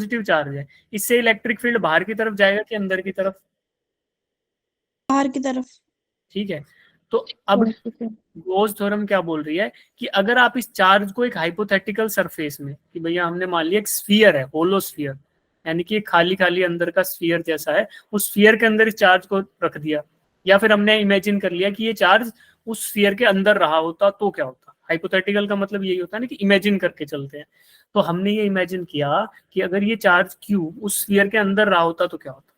Positive charge है, इससे electric field बाहर की तरफ जाएगा कि अंदर की तरफ? बाहर की तरफ। ठीक है, तो अब गॉस थ्योरम क्या बोल रही है कि अगर आप इस चार्ज को एक हाइपोथेटिकल सरफेस में, कि भैया हमने मान लिया एक स्फीयर है, होलो स्फीयर, यानी कि खाली खाली अंदर का स्फीयर जैसा है, उस स्फीयर के अंदर इस चार्ज को रख दिया, या फिर हमने इमेजिन कर लिया कि ये चार्ज उस स्फीयर के अंदर रहा होता तो क्या होता। हाइपोथेटिकल का मतलब यही होता है ना कि इमेजिन करके चलते हैं। तो हमने ये इमेजिन किया कि अगर ये चार्ज क्यू उस स्फीयर के अंदर रहा होता तो क्या होता।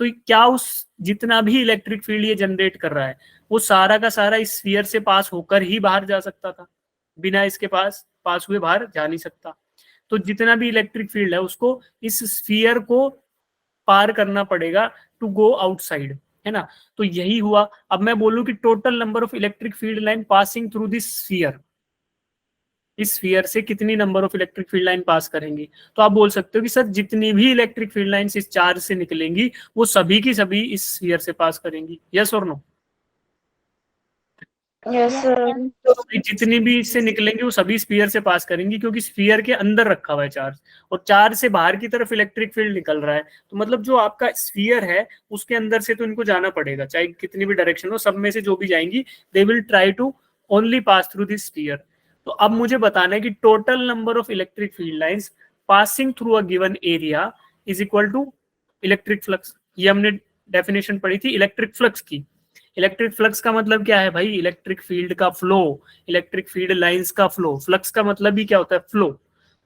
तो क्या उस जितना भी इलेक्ट्रिक फील्ड ये जनरेट कर रहा है वो सारा का सारा इस स्फीयर से पास होकर ही बाहर जा सकता था, बिना इसके पास हुए बाहर जा नहीं सकता। तो जितना भी इलेक्ट्रिक फील्ड है उसको इस स्फीयर को पार करना पड़ेगा टू गो आउटसाइड, है ना। तो यही हुआ। अब मैं बोलूं कि total number of electric field line passing through this sphere, इस स्फीयर से कितनी number of electric field line pass करेंगी, तो आप बोल सकते हो कि सर जितनी भी इलेक्ट्रिक फील्ड लाइंस इस चार्ज से निकलेंगी वो सभी की सभी इस स्फीयर से पास करेंगी। यस और नो? Yes sir. जितनी भी इससे निकलेंगी वो सभी स्फीयर से पास करेंगी, क्योंकि स्फीयर के अंदर रखा हुआ है चार्ज, और चार्ज से बाहर की तरफ इलेक्ट्रिक फील्ड निकल रहा है। तो मतलब जो आपका स्फीयर है उसके अंदर से तो इनको जाना पड़ेगा, चाहे कितनी भी डायरेक्शन हो, सब में से जो भी जाएंगी they will try to only pass through this sphere. तो अब मुझे बताना है कि total number of electric field lines passing through a given area is equal to electric flux. ये हमने डेफिनेशन पढ़ी थी इलेक्ट्रिक फ्लक्स की। इलेक्ट्रिक फ्लक्स का मतलब क्या है भाई? इलेक्ट्रिक फील्ड का फ्लो, इलेक्ट्रिक फील्ड लाइंस का फ्लो। फ्लक्स का मतलब भी क्या होता है? फ्लो।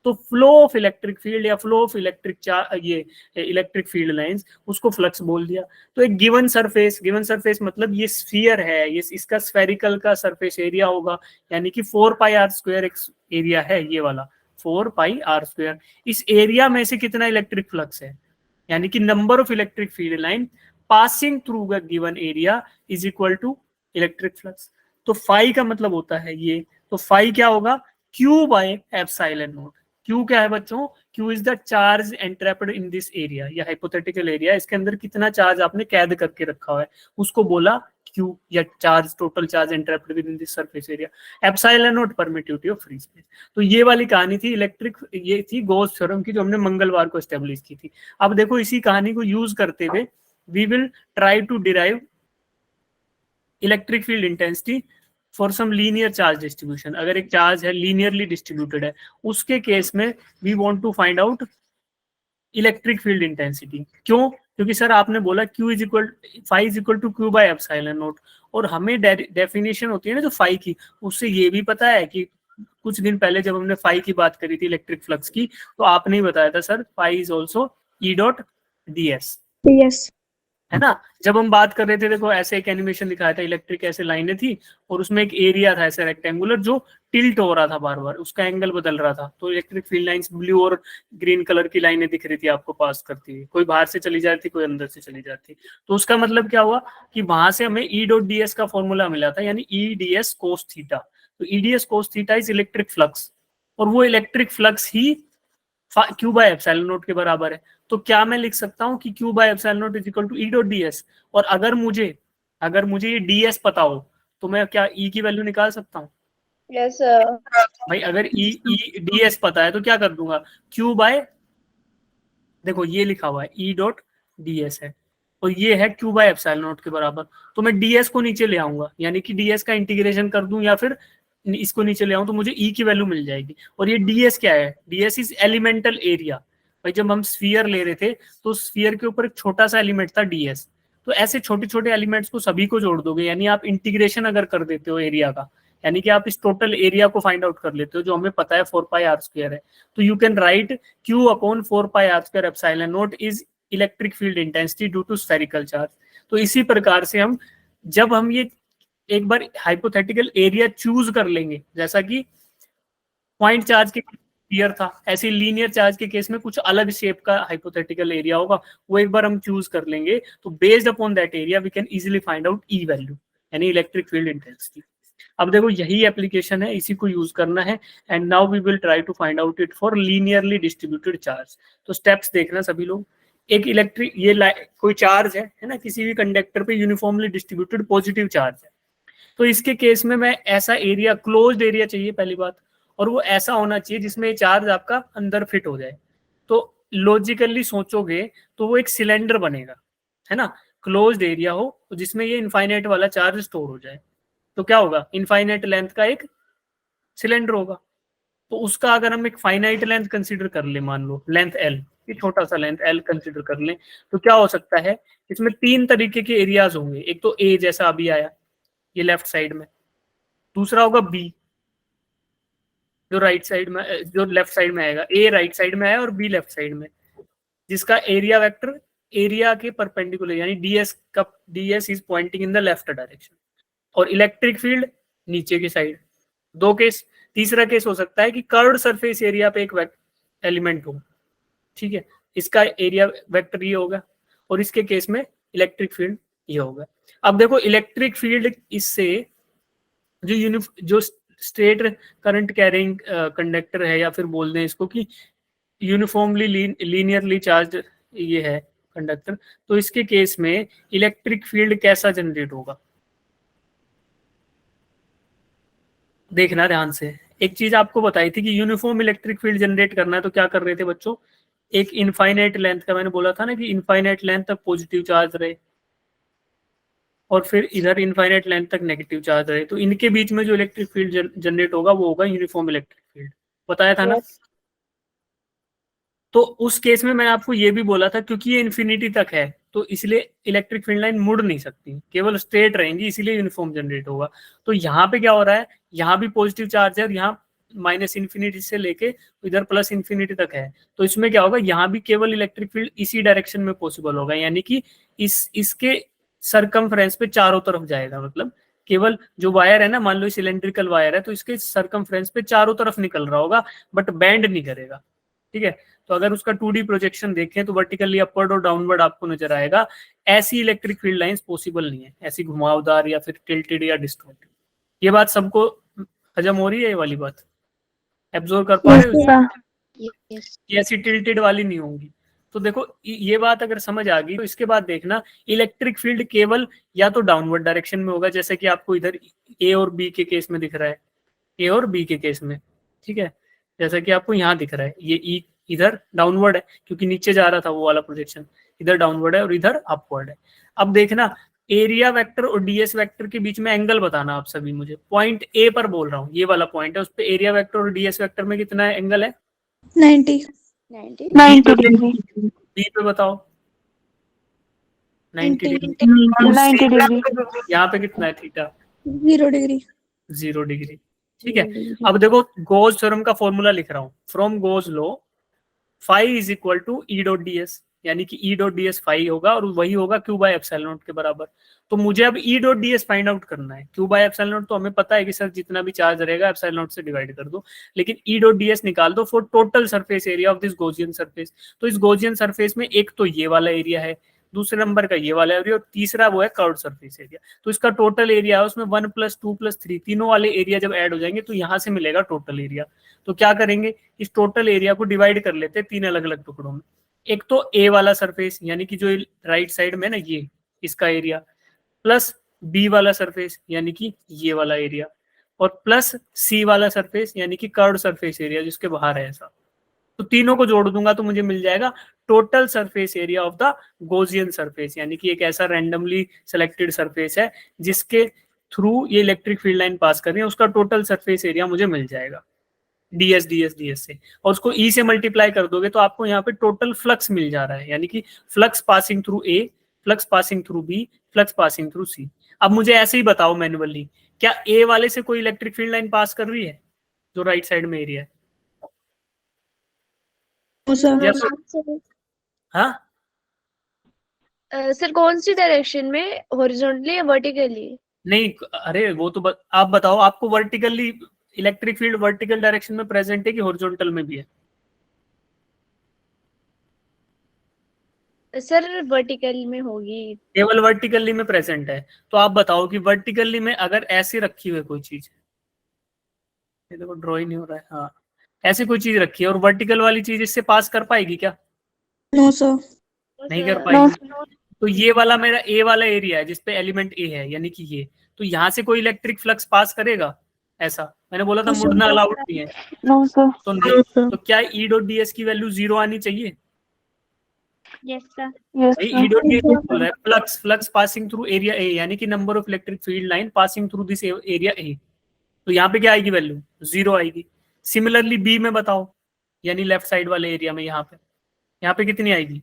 तो फ्लो ऑफ इलेक्ट्रिक फील्ड या फ्लो ऑफ ये इलेक्ट्रिक फील्ड लाइंस, उसको फ्लक्स बोल दिया। तो एक गिवन सरफेस मतलब ये स्फीयर है, ये इसका स्फेरिकल का सरफेस एरिया होगा, यानी कि 4πr² एरिया है ये वाला, 4πr²। इस एरिया में से कितना इलेक्ट्रिक फ्लक्स है, यानी कि number of electric field line passing through the given area is equal to electric flux. तो फाई का मतलब होता है ये, तो फाई क्या होगा? Q by epsilon naught. Q क्या है बच्चों? Q is the charge entrapped in this area, या हाइपोथेटिकल एरिया, इसके अंदर कितना चार्ज आपने कैद करके रखा हुआ है उसको बोला क्यू, या charge, total charge entrapped within this surface area. Epsilon naught permittivity of free space. तो ये वाली कहानी थी इलेक्ट्रिक, ये थी गॉस थ्योरम की जो हमने मंगलवार को एस्टेब्लिश की थी। अब देखो इसी कहानी को यूज करते हुए we will try to derive electric field intensity for some linear charge distribution। अगर एक चार्ज है लीनियरली डिस्ट्रीब्यूटेड है, उसके केस में we want to find out electric field intensity. क्यों? क्योंकि सर आपने बोला Q is equal phi is equal to Q by epsilon naught, और हमें डेफिनेशन होती है ना जो फाई की, उससे ये भी पता है कि कुछ दिन पहले जब हमने फाई की बात करी थी इलेक्ट्रिक फ्लक्स की, तो आपने ही बताया था sir phi is also E dot D S, है ना। जब हम बात कर रहे थे, देखो ऐसे एक एनिमेशन दिखाया था, इलेक्ट्रिक ऐसे लाइनें थी और उसमें एक एरिया था ऐसे रेक्टेंगुलर जो टिल्ट हो रहा था बार बार, उसका एंगल बदल रहा था। तो इलेक्ट्रिक फील्ड लाइंस ब्लू और ग्रीन कलर की लाइनें दिख रही थी आपको पास करती हुई, कोई बाहर से चली जाती कोई अंदर से चली जाती। तो उसका मतलब क्या हुआ कि वहां से हमें ई डॉट डी एस का फॉर्मूला मिला था, यानी E D S cos theta. तो E D S cos theta is electric flux, और वो इलेक्ट्रिक फ्लक्स ही क्यू बाय एप्सिलॉन नॉट के बराबर है। तो क्या मैं लिख सकता हूँ कि Q by epsilon naught is equal to E dot D S. और अगर मुझे ये डी एस पता हो तो मैं क्या ई की वैल्यू निकाल सकता हूँ? Yes sir. भाई अगर ई डी एस पता है तो क्या कर दूंगा, क्यू बाय, देखो ये लिखा हुआ है ई डॉट डी एस है और ये है क्यू बाय एप्सिलॉन नॉट के बराबर। तो मैं डी एस को नीचे ले आऊंगा, यानी कि डी एस का इंटीग्रेशन कर दूं या फिर इसको नीचे ले आऊं, तो मुझे ई की वैल्यू मिल जाएगी। और ये डी एस क्या है? D S is elemental area. भाई जब हम स्फीयर ले रहे थे तो स्फीयर के ऊपर एक छोटा सा एलिमेंट था डी एस। तो ऐसे छोटे छोटे एलिमेंट्स को सभी को जोड़ दोगे, यानी आप इंटीग्रेशन अगर कर देते हो एरिया का, यानी कि आप इस टोटल एरिया को फाइंड आउट कर लेते हो जो हमें पता है 4πr² है। तो you can write Q upon 4πr² epsilon naught is electric field intensity due to spherical charge. तो इसी प्रकार से जब हम ये एक बार हाइपोथेटिकल एरिया चूज कर लेंगे, जैसा कि पॉइंट चार्ज के क्लियर था, ऐसे लीनियर चार्ज के केस में कुछ अलग शेप का हाइपोथेटिकल एरिया होगा, वो एक बार हम चूज कर लेंगे तो based upon that area we can easily find out E value, यानी इलेक्ट्रिक फील्ड इंटेंसिटी। अब देखो यही एप्लीकेशन है, इसी को यूज करना है। And now we will try to find out it for linearly distributed charge. तो स्टेप्स देखना सभी लोग। एक इलेक्ट्रिक कोई चार्ज है ना, किसी भी कंडक्टर पे यूनिफॉर्मली डिस्ट्रीब्यूटेड पॉजिटिव चार्ज है। तो इसके केस में मैं ऐसा एरिया, क्लोज्ड एरिया चाहिए पहली बात, और वो ऐसा होना चाहिए जिसमें चार्ज आपका अंदर फिट हो जाए। तो लॉजिकली सोचोगे तो वो एक सिलेंडर बनेगा, है ना, क्लोज्ड एरिया हो तो जिसमें ये इनफाइनाइट वाला चार्ज स्टोर हो जाए, तो क्या होगा, इनफाइनाइट लेंथ का एक सिलेंडर होगा। तो उसका अगर हम एक फाइनाइट लेंथ कंसीडर कर ले, मान लो लेंथ एल, ये छोटा सा लेंथ एल कंसीडर कर ले, तो क्या हो सकता है, इसमें तीन तरीके के एरियाज होंगे। एक तो ए जैसा अभी आया ये लेफ्ट साइड में, दूसरा होगा बी जो राइट साइड में, जो लेफ्ट साइड में आएगा, ए राइट साइड में आया और बी लेफ्ट साइड में, जिसका एरिया वेक्टर एरिया के परपेंडिकुलर यानी डीएस का, DS is pointing in the left direction, और इलेक्ट्रिक फील्ड नीचे की साइड। दो केस। तीसरा केस हो सकता है कि कर्व्ड सरफेस एरिया पे एक एलिमेंट हो, ठीक है, इसका एरिया वेक्टर ये होगा, और इसके केस में इलेक्ट्रिक फील्ड ये होगा। अब देखो इलेक्ट्रिक फील्ड इससे जो स्ट्रेट करंट कैरिंग कंडक्टर है, या फिर बोल दें इसको कि यूनिफॉर्मली लीनियरली चार्ज ये है कंडक्टर, तो इसके केस में इलेक्ट्रिक फील्ड कैसा जनरेट होगा, देखना ध्यान से। एक चीज आपको बताई थी कि यूनिफॉर्म इलेक्ट्रिक फील्ड जनरेट करना है, तो क्या कर रहे थे बच्चों, एक इनफाइनाइट लेंथ का, मैंने बोला था ना कि इनफाइनाइट लेंथ तक पॉजिटिव चार्ज रहे और फिर इधर इनफाइनाइट लेंथ तक नेगेटिव चार्ज रहे, तो इनके बीच में जो इलेक्ट्रिक फील्ड जनरेट होगा वो होगा यूनिफॉर्म इलेक्ट्रिक फील्ड। बताया था ना। तो उस केस में मैंने आपको ये भी बोला था, क्योंकि ये इन्फिनिटी तक है तो इसलिए इलेक्ट्रिक फील्ड लाइन मुड़ नहीं सकती, केवल स्ट्रेट रहेंगी, इसीलिए यूनिफॉर्म जनरेट होगा। तो यहाँ पे क्या हो रहा है, यहाँ भी पॉजिटिव चार्ज है और यहाँ माइनस इन्फिनिटी से लेके इधर प्लस इन्फिनिटी तक है, तो इसमें क्या होगा, यहाँ भी केवल इलेक्ट्रिक फील्ड इसी डायरेक्शन में पॉसिबल होगा, यानी कि इसके सरकमफ्रेंस पे चारों तरफ जाएगा, मतलब केवल जो वायर है ना, मान लो सिलेंड्रिकल वायर है तो इसके सरकमफ्रेंस पे चारों तरफ निकल रहा होगा, बट बैंड नहीं करेगा, ठीक है। तो अगर उसका 2D प्रोजेक्शन देखें तो वर्टिकली अपवर्ड और डाउनवर्ड आपको नजर आएगा। ऐसी इलेक्ट्रिक फील्ड लाइंस पॉसिबल नहीं है, ऐसी घुमावदार या फिर टिल्टेड या डिस्टॉर्टेड। ये बात सबको हजम हो रही है, ये वाली बात एब्जॉर्व कर पा रहे हो, ऐसी टिल्टेड वाली नहीं होंगी। तो देखो ये बात अगर समझ आ गई तो इसके बाद देखना इलेक्ट्रिक फील्ड केवल या तो डाउनवर्ड डायरेक्शन में होगा, जैसे कि आपको इधर ए और बी के केस में दिख रहा है, ए और बी के केस में, ठीक है, जैसा कि आपको यहाँ दिख रहा है, ये ई इधर डाउनवर्ड है क्योंकि नीचे जा रहा था वो वाला प्रोजेक्शन, इधर डाउनवर्ड है और इधर अपवर्ड है। अब देखना एरिया वेक्टर और डीएस वेक्टर के बीच में एंगल बताना आप सभी मुझे, पॉइंट ए पर बोल रहा हूँ, ये वाला पॉइंट है, उस पे एरिया वेक्टर और डीएस वेक्टर में कितना एंगल है, 90 90 बी पे बताओ, 90 डिग्री। 90 डिग्री। यहाँ पे कितना है थीटा, 0 डिग्री 0 डिग्री, ठीक है। अब देखो गोज थ्योरम का फॉर्मूला लिख रहा हूँ, from Gauss law phi is equal to E dot D S, यानी कि E dot D S phi होगा और वही होगा क्यू बाय एप्सिलॉन नॉट के बराबर। तो मुझे अब ई dot D S find out करना है, क्यू बाय एप्सिलॉन नॉट तो हमें पता है कि सर जितना भी चार्ज रहेगा एप्सिलॉन नॉट से डिवाइड कर दो, लेकिन ई डॉट डी एस निकाल दो for total surface area of this Gaussian surface. तो इस गॉसियन सरफेस में एक तो ये वाला एरिया है, दूसरे नंबर का ये वाला एरिया और तीसरा वो है कर्व्ड सरफेस एरिया। तो इसका टोटल एरिया है उसमें 1 + 2 + 3 तीनों वाले एरिया जब ऐड हो जाएंगे तो यहाँ से मिलेगा टोटल एरिया। तो क्या करेंगे, इस टोटल एरिया को डिवाइड कर लेते हैं तीन अलग अलग टुकड़ों में। एक तो ए वाला सरफेस यानी कि जो राइट साइड में ना ये इसका एरिया, प्लस बी वाला सरफेस यानी कि ये वाला एरिया, और प्लस सी वाला सरफेस यानी कि कर्व्ड सरफेस एरिया जिसके बाहर है ऐसा। तो तीनों को जोड़ दूंगा तो मुझे मिल जाएगा total surface area of the Gaussian surface, यानी कि एक ऐसा रैंडमली सिलेक्टेड सरफेस है जिसके थ्रू ये इलेक्ट्रिक फील्ड लाइन पास कर रही है, उसका टोटल सरफेस एरिया मुझे मिल जाएगा डीएस डीएस डीएस से, और उसको ई से मल्टीप्लाई कर दोगे तो आपको यहाँ पे टोटल फ्लक्स मिल जा रहा है, यानी कि flux passing through A, flux passing through B, flux passing through C. अब मुझे ऐसे ही बताओ मैन्युअली, क्या ए वाले से कोई इलेक्ट्रिक फील्ड लाइन पास कर रही है जो राइट साइड में एरिया है? हाँ सर कौन सी डायरेक्शन में, हॉरिजॉन्टली या वर्टिकली? नहीं, अरे वो तो आप बताओ, आपको vertically electric field vertical direction में प्रेजेंट है कि हॉरिजॉन्टल में भी है? सर वर्टिकल में होगी। केवल वर्टिकली में प्रेजेंट है। तो आप बताओ कि वर्टिकली में अगर ऐसे रखी हुई कोई चीज, ये देखो ड्रॉ ही नहीं हो रहा है, हाँ ऐसी कोई चीज रखी है और वर्टिकल वाली चीज इससे पास कर पाएगी क्या? नो सर नहीं कर पाएगी। तो ये वाला मेरा ए वाला एरिया है जिसपे एलिमेंट ए है यानी कि ये, तो यहाँ से कोई इलेक्ट्रिक फ्लक्स पास करेगा? ऐसा मैंने बोला था No, sir. मुड़ना अलाउड नहीं है, नो सर। तो नहीं। तो क्या ई डॉट डी एस की वैल्यू 0 आनी चाहिए? Yes sir. यस ई डॉट डी एस बोल रहा है flux, flux passing through area A, यानी कि number of electric field line passing through this area A. तो यहाँ पे क्या आएगी वैल्यू? 0 आएगी। सिमिलरली बी में बताओ, यानी लेफ्ट साइड वाले एरिया में, यहाँ पे कितनी आएगी?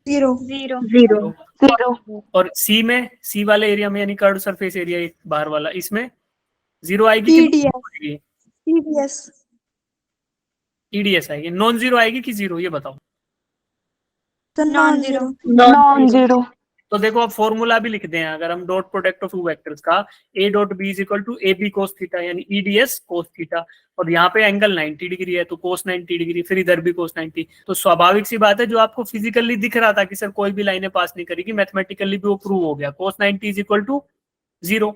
0. जीरो। जीरो। जीरो। और सी में, सी वाले एरिया में यानी कर्व सरफेस एरिया बाहर वाला, इसमें 0 आएगी कि TDS. TDS. ईडीएस आएगी? नॉन जीरो आएगी कि जीरो, ये बताओ। तो non-zero. Non zero. तो देखो अब फॉर्मूला भी लिख दें, अगर हम dot product of two vectors का, A dot B is equal to A B cos theta, यानी ईडीएस कोस थीटा, और यहाँ पे एंगल 90 डिग्री है तो कोस 90 डिग्री, फिर इधर भी कोस 90। तो स्वाभाविक सी बात है, जो आपको फिजिकली दिख रहा था कि सर कोई भी लाइनें पास नहीं करेगी, मैथमेटिकली भी वो प्रूव हो गया। कोस 90 इज इक्वल टू 0,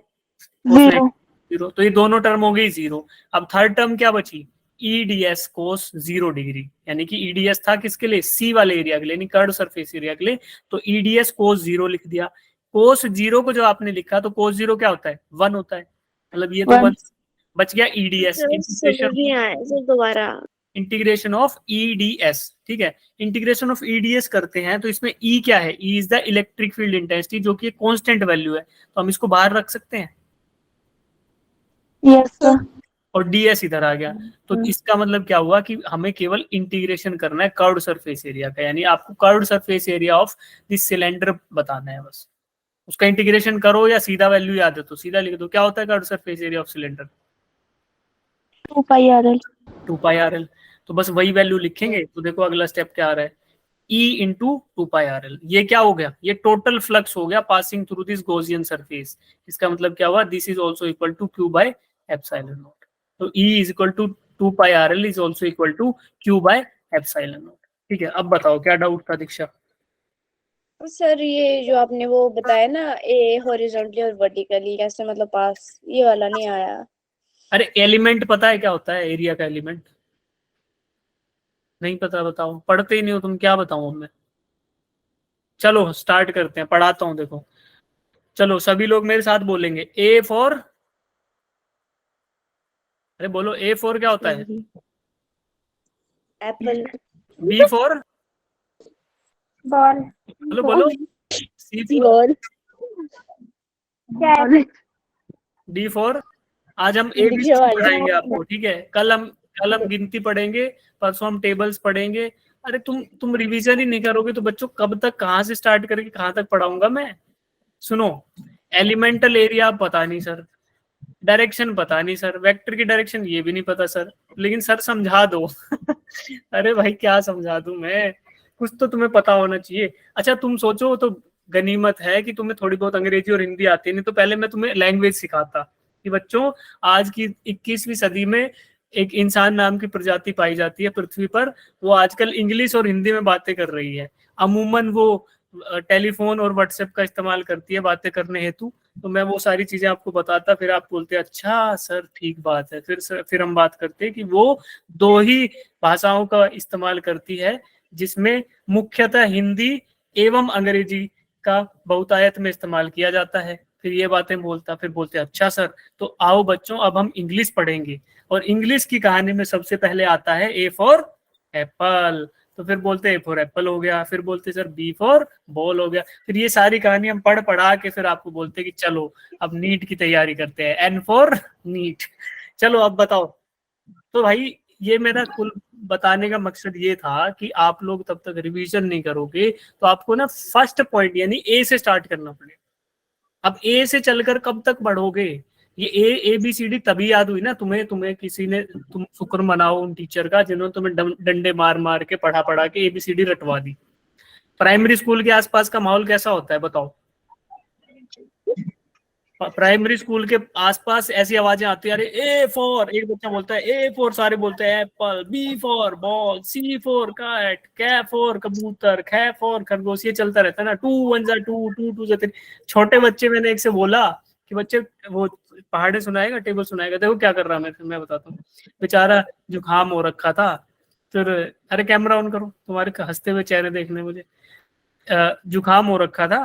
जीरो। 0। तो ये दोनों टर्म हो गई 0। अब थर्ड टर्म क्या बची? ईडीएस कोस 0 डिग्री, यानी कि ईडीएस था किसके लिए? सी वाले एरिया के लिए, यानी कर्व सरफेस एरिया के लिए। तो ईडीएस कोस 0 लिख दिया। कोस 0 को जो आपने लिखा, तो कोस 0 क्या होता है? 1 होता है, मतलब ये तो 1 बच गया। ईडीएस दोबारा इंटीग्रेशन ऑफ ईडीएस, ठीक है। इंटीग्रेशन ऑफ ईडीएस करते हैं तो इसमें ई क्या है? E is the electric field intensity, जो कि कांस्टेंट वैल्यू है, तो हम इसको बाहर रख सकते हैं। Yes sir. और डीएस इधर आ गया। तो इसका मतलब क्या हुआ कि हमें केवल इंटीग्रेशन करना है कर्व्ड सरफेस एरिया का, यानी आपको curved surface area of this cylinder बताना है बस। उसका इंटीग्रेशन करो या सीधा वैल्यू याद है तो सीधा लिख दो। क्या होता है curved surface area of cylinder? 2 pi R L. 2 pi R L. तो बस वही वैल्यू लिखेंगे। तो देखो अगला स्टेप क्या आ रहा है, E into 2 pi R L. ये क्या हो गया? ये टोटल फ्लक्स हो गया passing through this Gaussian surface. इसका मतलब क्या हुआ? This is also equal to Q by epsilon naught. तो E is equal to 2 pi R L is also equal to Q by epsilon naught. ठीक है, अब बताओ क्या डाउट था दीक्षा? सर ये जो आपने वो बताया ना, ए हॉरिजॉन्टली और वर्टिकली कैसे मतलब पास, ये वाला नहीं आया। अरे एलिमेंट पता है क्या होता है? एरिया का एलिमेंट नहीं पता? बताओ, पढ़ते ही नहीं हो तुम, क्या बताऊं मैं? चलो स्टार्ट करते हैं, पढ़ाता हूं। देखो चलो सभी लोग मेरे साथ बोलेंगे, ए फॉर, अरे बोलो, ए फॉर क्या होता है? एप्पल। B for, ball. बोलो बोलो। C for, ball. D for, आज हम ए बी पढ़ाएंगे आपको, ठीक है। कल हम गिनती पढ़ेंगे, परसों हम टेबल्स पढ़ेंगे। अरे तुम रिवीजन ही नहीं करोगे तो बच्चों कब तक, कहाँ से स्टार्ट करके कहाँ तक पढ़ाऊंगा मैं? सुनो, एलिमेंटल एरिया पता नहीं सर, डायरेक्शन पता नहीं सर, वेक्टर की डायरेक्शन ये भी नहीं पता सर, लेकिन सर समझा दो। अरे भाई क्या समझा दूं मैं, कुछ तो तुम्हें पता होना चाहिए। अच्छा तुम सोचो तो गनीमत है कि तुम्हें थोड़ी बहुत अंग्रेजी और हिंदी आती है, नहीं तो पहले मैं तुम्हें लैंग्वेज सिखाता कि बच्चों आज की 21वीं सदी में एक इंसान नाम की प्रजाति पाई जाती है पृथ्वी पर, वो आजकल इंग्लिश और हिंदी में बातें कर रही है। अमूमन वो टेलीफोन और व्हाट्सएप का इस्तेमाल करती है बातें करने हेतु। तो मैं वो सारी चीजें आपको बताता, फिर आप बोलते अच्छा सर ठीक बात है। फिर हम बात करते हैं कि वो 2 ही भाषाओं का इस्तेमाल करती है, जिसमें मुख्यतः हिंदी एवं अंग्रेजी का बहुतायत में इस्तेमाल किया जाता है। फिर ये बातें बोलता, फिर बोलते अच्छा सर तो आओ बच्चों अब हम इंग्लिश पढ़ेंगे, और इंग्लिश की कहानी में सबसे पहले आता है ए फॉर एप्पल। तो फिर बोलते ए फॉर एप्पल हो गया, फिर बोलते सर बी फॉर बॉल हो गया। फिर ये सारी कहानी हम पढ़ा के फिर आपको बोलते कि चलो अब नीट की तैयारी करते हैं, एन फॉर नीट। चलो अब बताओ। तो भाई ये मेरा कुल बताने का मकसद ये था कि आप लोग तब तक रिवीजन नहीं करोगे तो आपको ना फर्स्ट पॉइंट यानी ए से स्टार्ट करना पड़ेगा। अब ए से चलकर कब तक बढ़ोगे? ये ए बी सी डी तभी याद हुई ना तुम्हें किसी ने, तुम शुक्र मनाओ उन टीचर का जिन्होंने तुम्हें डंडे मार मार के पढ़ा के ABCD रटवा दी। प्राइमरी स्कूल के आसपास का माहौल कैसा होता है बताओ? प्राइमरी स्कूल के आसपास ऐसी आवाजें आती है, अरे ए फॉर, एक बच्चा बोलता है ए फॉर, सारे बोलते हैं apple, B for ball, C for cat, कै फॉर कबूतर, खे फॉर खरगोश। ये चलता रहता है ना, 2 1 जा 2 2 2 जा 3। छोटे बच्चे, मैंने एक से बोला कि बच्चे वो पहाड़े सुनाएगा, टेबल सुनाएगा। देखो क्या कर रहा मैं बताता हूँ। बेचारा जुकाम हो रखा था, फिर अरे कैमरा ऑन करो, तुम्हारे हंसते हुए चेहरे देखने मुझे। जुकाम हो रखा था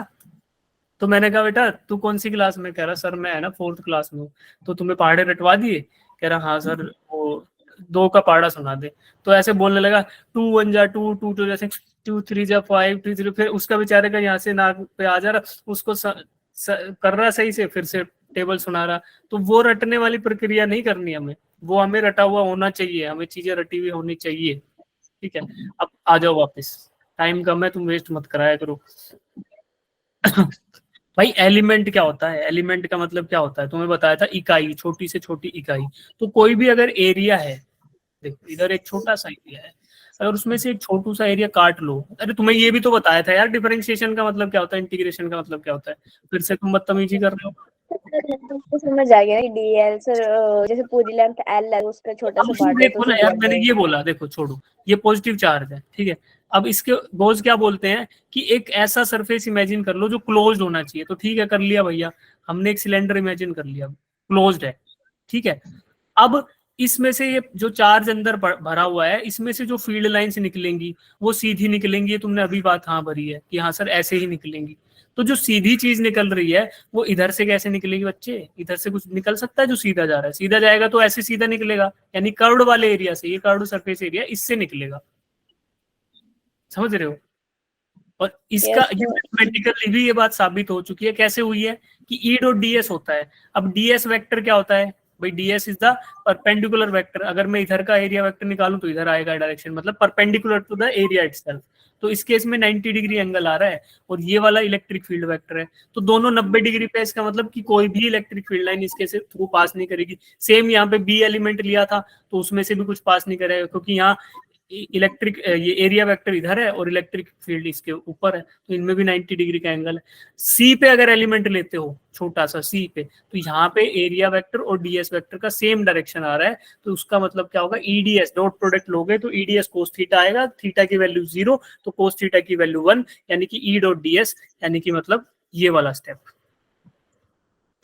तो मैंने कहा बेटा तू कौन सी क्लास में? कह रहा सर मैं है ना 4th क्लास में हूँ। तो तुम्हें पहाड़े रटवा दिए? कह रहा हाँ सर, वो 2 का पहाड़ा सुना दे। तो ऐसे बोलने लगा 2 1 जा 2 2 2 जैसे 2 3 जा 5 2 3, फिर उसका बेचारे का यहाँ से नाक पे आ जा रहा, उसको कर रहा सही से, फिर से टेबल सुना रहा। तो वो रटने वाली प्रक्रिया नहीं करनी हमें, वो हमें रटा हुआ होना चाहिए, हमें चीजें रटी हुई होनी चाहिए। ठीक है, अब आ जाओ वापस, टाइम कम है, तुम वेस्ट मत कराया करो। भाई एलिमेंट क्या होता है? एलिमेंट का मतलब क्या होता है? तुम्हें बताया था, इकाई, छोटी से छोटी इकाई। तो कोई भी अगर एरिया है, देखो इधर एक छोटा सा एरिया है, अगर उसमें से एक छोटू सा एरिया काट लो। अरे तुम्हें ये भी तो बताया था यार, डिफरेंशिएशन का मतलब क्या होता है, इंटीग्रेशन का मतलब क्या होता है। फिर से तुम बदतमीजी कर रहे हो। तो समझ आ गया डीएल सर, जैसे पूरी लेंथ एल है उसका छोटा अब सा उसमें पार्ट है तो देखो उसे ना यार, मैंने DL ये बोला, देखो छोड़ो, ये पॉजिटिव चार्ज है, ठीक है। अब इसके गोज क्या बोलते हैं कि एक ऐसा सरफेस इमेजिन कर लो जो क्लोज्ड होना चाहिए। तो ठीक है, कर लिया भैया, हमने एक सिलेंडर इमेजिन कर लिया, क्लोज्ड है, ठीक है। अब इसमें से ये जो चार्ज अंदर भरा हुआ है, इसमें से जो फील्ड लाइंस निकलेंगी वो सीधी निकलेंगी। ये तुमने अभी बात हाँ भरी है कि हाँ सर ऐसे ही निकलेंगी। तो जो सीधी चीज निकल रही है वो इधर से कैसे निकलेगी बच्चे? इधर से कुछ निकल सकता है जो सीधा जा रहा है? सीधा जाएगा तो ऐसे सीधा निकलेगा, यानी कर्व्ड वाले एरिया से, ये कर्व्ड सरफेस एरिया इससे निकलेगा। समझ रहे हो? और इसका यस सर। मैथमेटिकली भी ये बात साबित हो चुकी है। कैसे हुई है कि ई डॉट डीएस होता है। अब डीएस वेक्टर क्या होता है भाई? DS is the perpendicular vector. अगर मैं इधर का एरिया वेक्टर निकालूं तो इधर आएगा डायरेक्शन, मतलब perpendicular to the area itself. तो इस केस में 90 डिग्री एंगल आ रहा है, और ये वाला इलेक्ट्रिक फील्ड वेक्टर है। तो दोनों 90 डिग्री पे, इसका मतलब कि कोई भी इलेक्ट्रिक फील्ड लाइन इसके से थ्रू पास नहीं करेगी। सेम यहाँ पे बी एलिमेंट लिया था तो उसमें से भी कुछ पास नहीं करेगा, क्योंकि यहाँ इलेक्ट्रिक, ये एरिया वेक्टर इधर है और इलेक्ट्रिक फील्ड इसके ऊपर है, तो इनमें भी 90 डिग्री का एंगल है। सी पे अगर एलिमेंट लेते हो, छोटा सा सी पे, तो यहाँ पे एरिया वेक्टर और डीएस वेक्टर का सेम डायरेक्शन आ रहा है। तो उसका मतलब क्या होगा? ईडीएस डॉट प्रोडक्ट लोगे तो ईडीएस कोस थीटा आएगा, थीटा की वैल्यू 0 तो कोस थीटा की वैल्यू 1, यानी कि ई डॉट डीएस, यानी कि मतलब ये वाला स्टेप।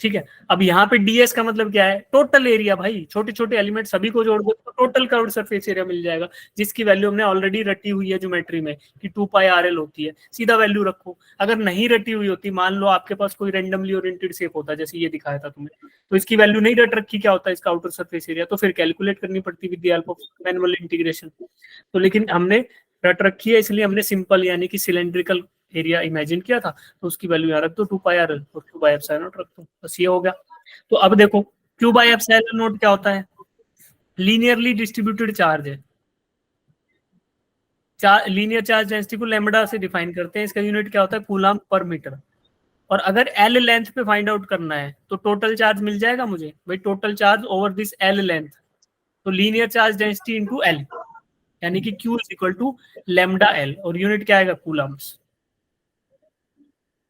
ठीक है, अब यहाँ पे डीएस का मतलब क्या है? टोटल एरिया भाई, छोटे छोटे एलिमेंट सभी को जोड़ दो तो टोटल कर्व्ड सरफेस एरिया मिल जाएगा, जिसकी वैल्यू हमने ऑलरेडी रटी हुई है ज्योमेट्री में कि 2 पाई RL होती है। सीधा वैल्यू रखो। अगर नहीं रटी हुई होती, मान लो आपके पास कोई रेंडमली ओरिएंटेड शेप होता जैसे ये दिखाया था तुम्हें, तो इसकी वैल्यू नहीं रट रखी, क्या होता है इसका आउटर सरफेस एरिया, तो फिर कैलकुलेट करनी पड़ती with the help of manual integration. तो लेकिन हमने रट रखी है, इसलिए हमने सिंपल यानी कि सिलेंड्रिकल एरिया इमेजिन किया था, तो उसकी वैल्यू यहाँ रख दो 2 पाई RL और Q बाय एप्सिलॉन नॉट रख दो, बस ये हो गया। तो अब देखो Q बाय एप्सिलॉन नॉट क्या होता है? लीनियरली डिस्ट्रीब्यूटेड चार्ज है। लीनियर चार्ज डेंसिटी को लैम्बडा से डिफाइन करते हैं, इसका यूनिट क्या होता है? Coulomb per metre. और अगर L लेंथ पे फाइंड आउट करना है तो टोटल चार्ज मिल जाएगा मुझे भाई, total charge over this L length, तो linear charge density into L, यानी कि Q is equal to lambda L, और यूनिट क्या आएगा? कूलम्स।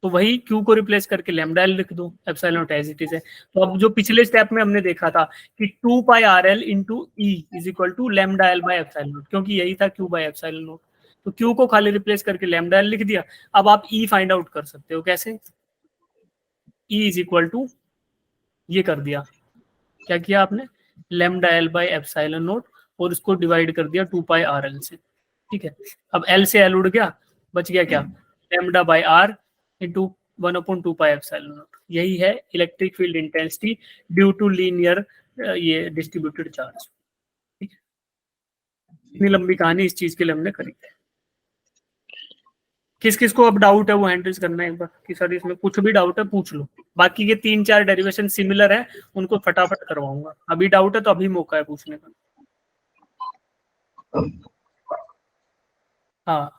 तो वही Q को रिप्लेस करके लैम्बडा L लिख दो, epsilon naught as it is है। तो अब जो पिछले स्टेप में हमने देखा था कि 2 pi RL into E is equal to lambda L by epsilon naught, क्योंकि यही था Q बाय एप्सिलॉन नॉट। तो Q को खाली रिप्लेस करके लैम्बडा L लिख दिया। अब आप E फाइंड आउट कर सकते हो, कैसे? E इज इक्वल टू, ये कर दिया, क्या किया आपने? Lambda L by epsilon naught, और इसको डिवाइड कर दिया 2 पाई RL से। ठीक है, अब L से L उड़ गया, बच गया क्या? Lambda by R into 1/2 pi epsilon naught. यही है electric field intensity due to linear ये डिस्ट्रीब्यूटेड चार्ज। ठीक है, इतनी लंबी कहानी इस चीज के लिए हमने करी है। किस किस को अब डाउट है वो हैंड रेज करना है एक बार कि सर इसमें कुछ भी डाउट है पूछ लो। बाकी के 3-4 डेरिवेशन सिमिलर है, उनको फटाफट करवाऊंगा। अभी डाउट है तो अभी मौका है पूछने का। हाँ,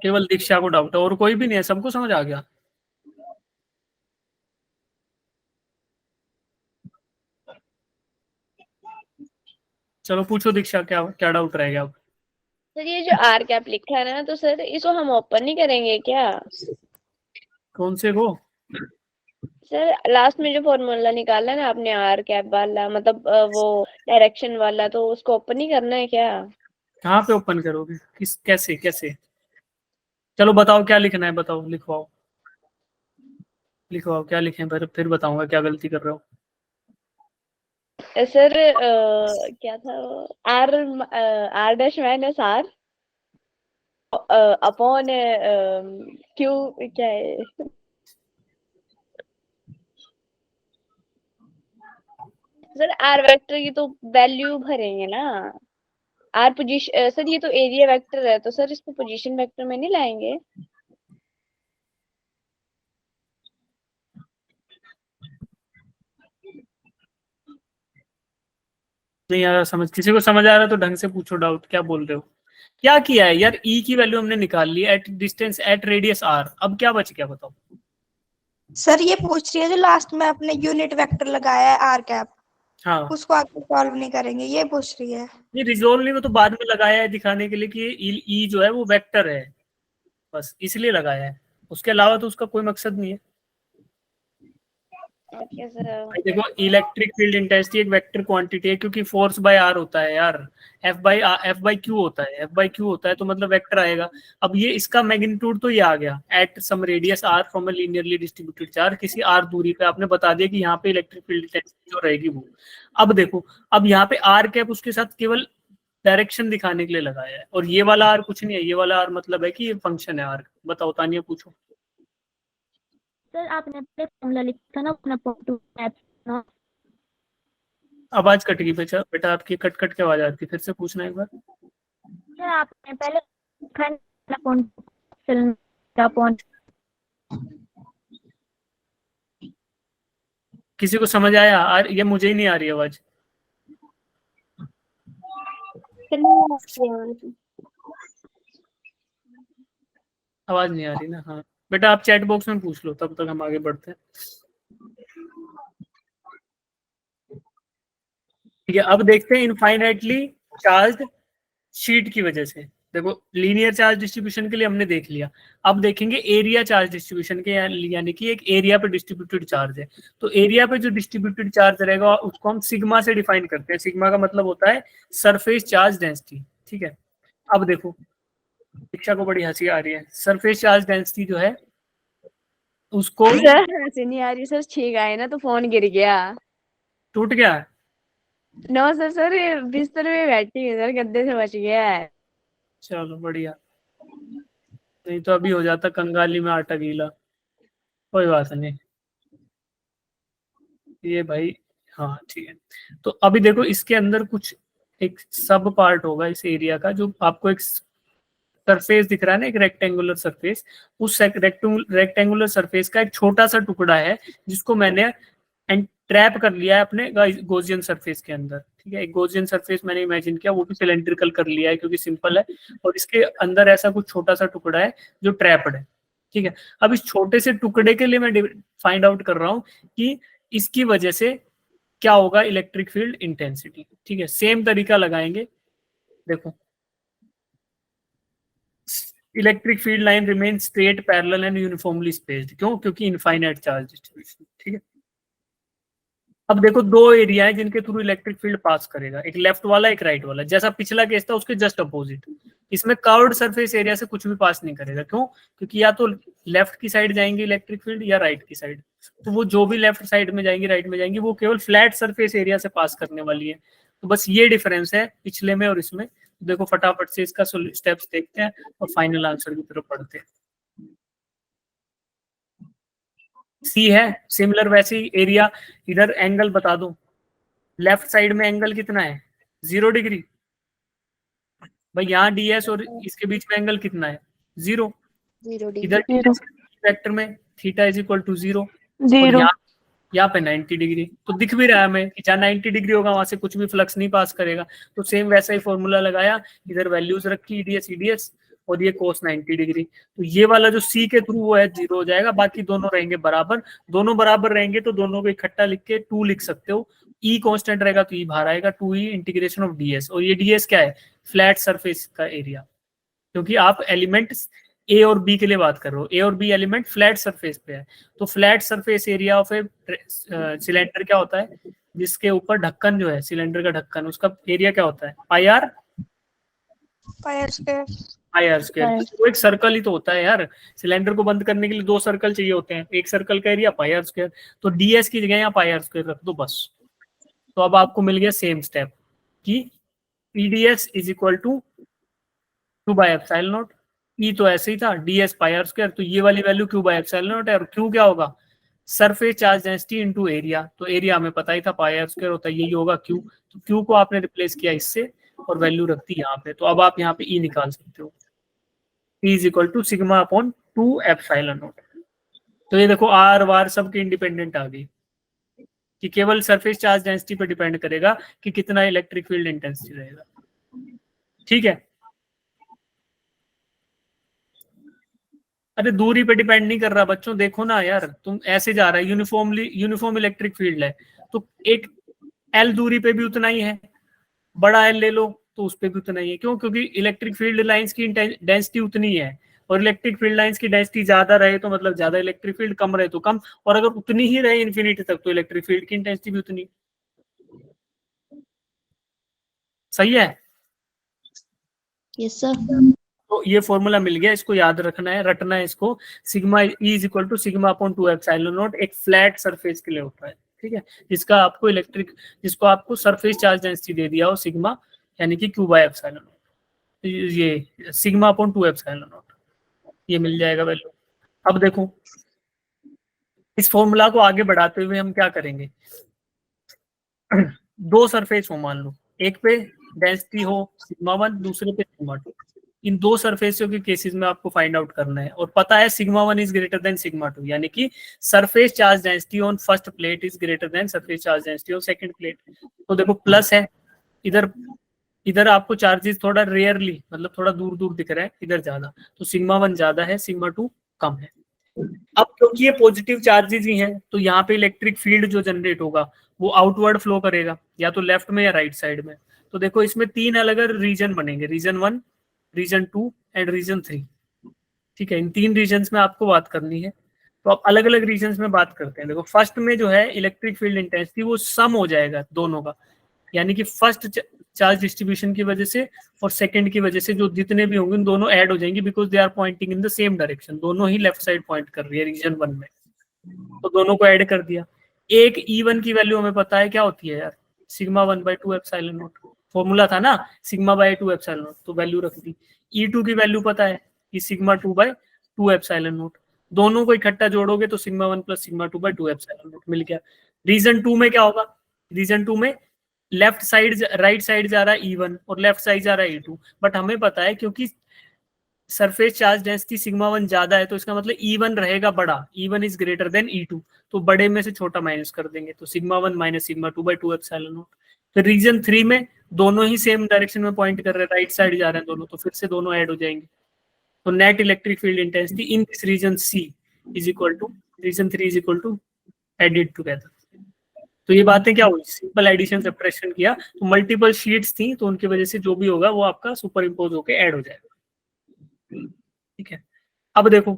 केवल दीक्षा को डाउट है और कोई भी नहीं है, सबको समझ आ गया? चलो पूछो दीक्षा, क्या क्या डाउट रह गया अब? सर ये जो आर कैप लिखा है ना, तो सर इसको हम ओपन नहीं करेंगे क्या? कौन से को? सर लास्ट में जो फॉर्मूला निकाला ना आपने आर कैप वाला, मतलब वो डायरेक्शन वाला, तो उसको ओपन नहीं करना है क्या? कहाँ पे ओपन करोगे? किस, कैसे कैसे? चलो बताओ क्या लिखना है, बताओ, लिखवाओ लिखवाओ क्या लिखें, फिर बताऊंगा क्या गलती कर रहे हो। सर क्या था? R R dash minus R. Upon Q क्या है सर, आर वेक्टर की तो वैल्यू भरेंगे ना। आर पोजीशन सर, ये तो एरिया वेक्टर है, तो सर इसको पोजीशन वेक्टर में नहीं लाएंगे। नहीं आ रहा समझ, किसी को समझ आ रहा तो ढंग से पूछो, डाउट क्या बोल रहे हो। क्या किया है यार, ई की वैल्यू हमने निकाल ली at distance at radius R, अब क्या बच गया बताओ। सर ये पूछ रही है जो लास्ट में अपने यूनिट वेक्टर लगाया है आर कैप, हाँ, उसको आगे सॉल्व नहीं करेंगे, ये पूछ रही है। ये रिजोल्व नहीं, वो तो बाद में लगाया है दिखाने के लिए कि ई जो है वो वेक्टर है, बस इसलिए लगाया है, उसके अलावा तो उसका कोई मकसद नहीं है। Okay sir. भाई देखो, इलेक्ट्रिक फील्ड इंटेंसिटी एक वेक्टर क्वांटिटी है, क्योंकि फोर्स बाय आर होता है यार, एफ बाई क्यू होता है, एफ बाई क्यू होता है तो मतलब वेक्टर आएगा। अब ये इसका मैग्नीट्यूड तो ये आ गया at some radius R from a linearly distributed charge, किसी आर दूरी पे आपने बता दिया कि यहाँ पे इलेक्ट्रिक फील्ड इंटेंसिटी जो रहेगी वो। अब देखो, अब यहाँ पे आर कैप उसके साथ केवल डायरेक्शन दिखाने के लिए लगाया है, और ये वाला आर कुछ नहीं है, ये वाला आर मतलब है कि ये फंक्शन है आर। बताओ तानिया, पूछो। सर आपने अपने फॉर्मूला लिखा था ना अपना पॉइंट टू ना। आवाज कट गई बेटा, बेटा आपकी कट कट के आवाज आती है, फिर से पूछना एक बार। सर आपने पहले लिखा है ना पॉइंट का पॉइंट। किसी को समझ आया? ये मुझे ही नहीं आ रही आवाज। आवाज नहीं आ रही ना? हाँ बेटा, आप चैट बॉक्स में पूछ लो, तब तक हम आगे बढ़ते हैं। ठीक है, अब देखते हैं इनफाइनाइटली चार्ज शीट की वजह से। देखो, लीनियर चार्ज डिस्ट्रीब्यूशन के लिए हमने देख लिया, अब देखेंगे एरिया चार्ज डिस्ट्रीब्यूशन के, यानी कि एक एरिया पे डिस्ट्रीब्यूटेड चार्ज है। तो एरिया पे जो डिस्ट्रीब्यूटेड चार्ज रहेगा उसको हम सिग्मा से डिफाइन करते हैं। सिग्मा का मतलब होता है सरफेस चार्ज डेंसिटी। ठीक है, अब देखो, शिक्षा को बड़ी हंसी आ रही है। सरफेस चार्ज डेंसिटी जो है उसको, सर हंसी नहीं आ रही सर, छींक आए ना तो फोन गिर गया। टूट गया। नो सर, सर ये बिस्तर में बैठी है सर, गद्दे से बच गया है। चलो बढ़िया, नहीं तो अभी हो जाता कंगाली में आटा गीला। कोई बात नहीं, ये भाई, हाँ ठीक है। तो अभी देखो, इसके अंदर कुछ एक सब पार्ट होगा इस एरिया का, जो आपको एक सरफेस दिख रहा है ना, एक रेक्टेंगुलर सरफेस। उस रेक्टेंगुलर सरफेस का एक छोटा सा टुकड़ा है जिसको मैंने ट्रैप कर लिया है अपने गॉसियन सरफेस के अंदर। ठीक है, एक गॉसियन सरफेस मैंने इमेजिन किया, वो भी सिलेंड्रिकल कर लिया है क्योंकि सिंपल है, और इसके अंदर ऐसा कुछ छोटा सा टुकड़ा है जो ट्रैप्ड है। ठीक है, अब इस छोटे से टुकड़े के लिए मैं फाइंड आउट कर रहा हूं कि इसकी वजह से क्या होगा इलेक्ट्रिक फील्ड इंटेंसिटी। ठीक है, सेम तरीका लगाएंगे। देखो, electric field line remain straight parallel and uniformly spaced. क्यों? क्योंकि इनफाइनाइट चार्ज डिस्ट्रीब्यूशन। ठीक है, अब देखो, दो एरिया है जिनके थ्रू इलेक्ट्रिक फील्ड पास करेगा, एक लेफ्ट वाला एक राइट वाला, जैसा पिछला केस था उसके जस्ट अपोजिट। इसमें कर्व्ड सरफेस एरिया से कुछ भी पास नहीं करेगा। क्यों? क्योंकि या तो लेफ्ट की साइड जाएंगी इलेक्ट्रिक फील्ड या राइट की साइड, तो वो जो भी लेफ्ट साइड में जाएंगी राइट में जाएंगी वो केवल फ्लैट सरफेस एरिया से पास करने वाली है। तो बस ये डिफरेंस है पिछले में और इसमें। देखो फटाफट से इसका स्टेप्स देखते हैं और फाइनल आंसर की तरफ बढ़ते हैं। सी है सिमिलर, वैसे ही एरिया। इधर एंगल बता दो, लेफ्ट साइड में एंगल कितना है? 0 डिग्री। भाई यहाँ डीएस और इसके बीच में एंगल कितना है? 0। 0 इधर डिग्री। वेक्टर में थीटा इज इक्वल टू 0, और 0 यहाँ पे 90 डिग्री। तो दिख भी रहा है हमें कि जहाँ 90 डिग्री होगा वहां से कुछ भी फ्लक्स नहीं पास करेगा। तो सेम वैसा ही फॉर्मूला लगाया, इधर वैल्यूज रखी ईडीएस ईडीएस, और ये कोस 90 डिग्री। तो ये वाला जो सी के थ्रू वो है 0 हो जाएगा, बाकी दोनों रहेंगे बराबर। दोनों बराबर रहेंगे तो दोनों को इकट्ठा लिख के 2 लिख सकते हो। ई कांस्टेंट रहेगा तो ई बाहर आएगा, 2e इंटीग्रेशन ऑफ डीएस। और ये डीएस क्या है? फ्लैट सरफेस का एरिया, क्योंकि आप एलिमेंट ए और बी के लिए बात कर रहे हो, ए और बी एलिमेंट फ्लैट सरफेस पे है। तो flat surface area of a cylinder क्या होता है? जिसके ऊपर ढक्कन जो है, सिलेंडर का ढक्कन, उसका एरिया क्या होता है? Pi R square. Pi R square. तो एक सर्कल ही तो होता है यार, सिलेंडर को बंद करने के लिए 2 सर्कल चाहिए होते हैं, एक सर्कल का एरिया पाई आर स्क्वायर। तो डीएस की जगह यहाँ पाई आर स्क्वायर रख दो बस। तो अब आपको मिल गया सेम स्टेप, कि EDS is equal to 2 by epsilon naught E तो ऐसे ही था ds पाई आर स्क्वायर, तो ये वाली value Q by epsilon not है, और क्यू क्या होगा surface charge density into area, तो एरिया हमें पता ही था पाई आर स्क्वायर होता है, यही होगा क्यू, तो क्यू को आपने रिप्लेस किया इससे और वैल्यू रख दी यहाँ पे, तो अब आप यहाँ पे ई निकाल सकते हो, E is equal to sigma upon 2 epsilon naught. तो ये देखो आर वार सबके इंडिपेंडेंट आ गई कि केवल सरफेस चार्ज डेंसिटी पे डिपेंड करेगा कि कितना इलेक्ट्रिक फील्ड इंटेंसिटी रहेगा। ठीक है, अरे दूरी पे डिपेंड नहीं कर रहा बच्चों, देखो ना यार तुम ऐसे जा रहा है, यूनिफॉर्म इलेक्ट्रिक फील्ड है, तो एक एल दूरी पे भी उतना ही है, बड़ा एल ले लो तो उस पे भी उतना ही है, क्यों, क्योंकि इलेक्ट्रिक फील्ड लाइंस की डेंसिटी उतनी है, और इलेक्ट्रिक फील्ड लाइंस की डेंसिटी ज्यादा रहे तो मतलब ज्यादा इलेक्ट्रिक फील्ड, कम रहे तो कम, और अगर उतनी ही रहे इन्फिनिटी तक तो इलेक्ट्रिक फील्ड की इंटेंसिटी भी उतनी। सही है, यस सर। तो ये फॉर्मूला मिल गया, इसको याद रखना है, रटना है इसको, sigma E is equal to sigma upon 2 epsilon naught एक फ्लैट सरफेस के लिए होता है, ठीक है, जिसको आपको सरफेस चार्ज डेंसिटी दे दिया हो सिग्मा, यानी कि क्यू बाय एप्सिलॉन नॉट, ये सिग्मा अपॉन 2 एप्सिलॉन नॉट, ये मिल जाएगा वैल्यू। अब देखो इस फॉर्मूला को आगे बढ़ाते हुए हम क्या करेंगे, दो सरफेस हो मान लो, एक पे डेंसिटी हो सिग्मा 1, दूसरे पे सिग्मा 2, इन दो सरफेसों के केसेस में आपको फाइंड आउट करना है, और पता है sigma 1 is greater than sigma 2, यानी कि surface charge density on first plate is greater than surface charge density on second plate. तो देखो प्लस है, इधर आपको चार्जेस थोड़ा रेयरली मतलब थोड़ा दूर दूर दिख रहा है, इधर ज्यादा, तो सिग्मा 1 ज्यादा है, सिग्मा 2 कम है। अब क्योंकि ये पॉजिटिव चार्जेस ही हैं, तो यहाँ पे इलेक्ट्रिक फील्ड जो जनरेट होगा वो आउटवर्ड फ्लो करेगा, या तो लेफ्ट में या राइट साइड में। तो देखो इसमें तीन अलग अलग रीजन बनेंगे, रीजन 1, रीजन 2 एंड रीजन 3, ठीक है, इन तीन रीजन्स में आपको बात करनी है। तो आप अलग अलग रीजन्स में बात करते हैं। देखो फर्स्ट में जो है इलेक्ट्रिक फील्ड इंटेंसिटी वो सम हो जाएगा दोनों का, यानी कि फर्स्ट चार्ज डिस्ट्रीब्यूशन की वजह से और सेकंड की वजह से जो जितने भी होंगे दोनों ऐड हो जाएंगे, because they are pointing in the same direction, दोनों ही लेफ्ट साइड पॉइंट कर रही है रीजन 1 में, तो दोनों को ऐड कर दिया। एक E1 की वैल्यू हमें पता है क्या होती है यार, सिग्मा 1/2 एप्सिलॉन नॉट, फॉर्मूला था ना सिग्मा बाय 2 एप्सिलॉन नॉट, तो वैल्यू रख दी। E2 की वैल्यू पता है कि सिग्मा 2/2 एप्सिलॉन नॉट, दोनों को इकट्ठा जोड़ोगे तो sigma 1 plus sigma 2/2 epsilon naught मिल गया। रीजन 2 में क्या होगा, रीजन 2 में लेफ्ट साइड राइट साइड जा रहा है E1 और लेफ्ट साइड जा रहा है E2, बट हमें पता है क्योंकि सरफेस चार्ज डेंसिटी सिग्मा 1 ज्यादा है, तो इसका मतलब E1 रहेगा बड़ा, E1 is greater than E2, तो बड़े में से छोटा माइनस कर देंगे, तो sigma 1 minus sigma 2/2 epsilon naught. तो रीजन 3 में दोनों ही सेम डायरेक्शन में पॉइंट कर रहे हैं, राइट साइड जा रहे हैं दोनों, तो फिर से दोनों ऐड हो जाएंगे। तो net electric field intensity in this region C is equal to region 3 is equal to added together. तो ये बातें क्या हुई, सिंपल एडिशन सब्ट्रैक्शन किया, तो मल्टीपल शीट्स थी तो उनकी वजह से जो भी होगा वो आपका सुपर इम्पोज होकर ऐड हो जाएगा, ठीक है। अब देखो